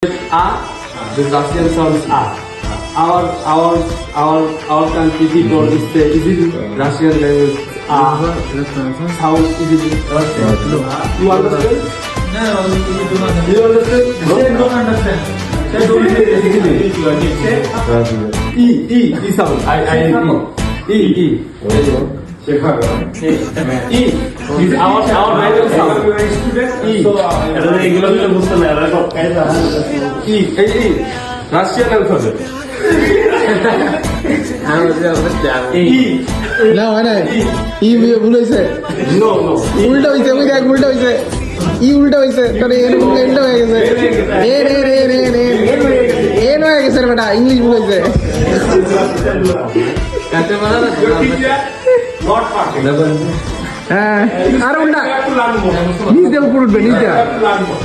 The Russian sound is A. Our country people is the Russian language A. Sound is Russian. You understand? No, You understand? they don't understand. They don't understand. E sound. I E. E is our language sound. E. E. Russian alphabet. E. না হয় না ই ভুল হয়েছে No. উল্টা হয়েছে ওই দেখ উল্টা হয়েছে ই উল্টা হয়েছে তোর এরকম এন্ড হয়ে গেছে এ রে রে রে রে এন হয়ে গেছে রে বেটা ইংলিশ ভুল হয়েছে Not perfect. হ্যাঁ আর উল্টা নিচ দিয়ে উপর উঠবে নিচ দিয়ে You have to learn more.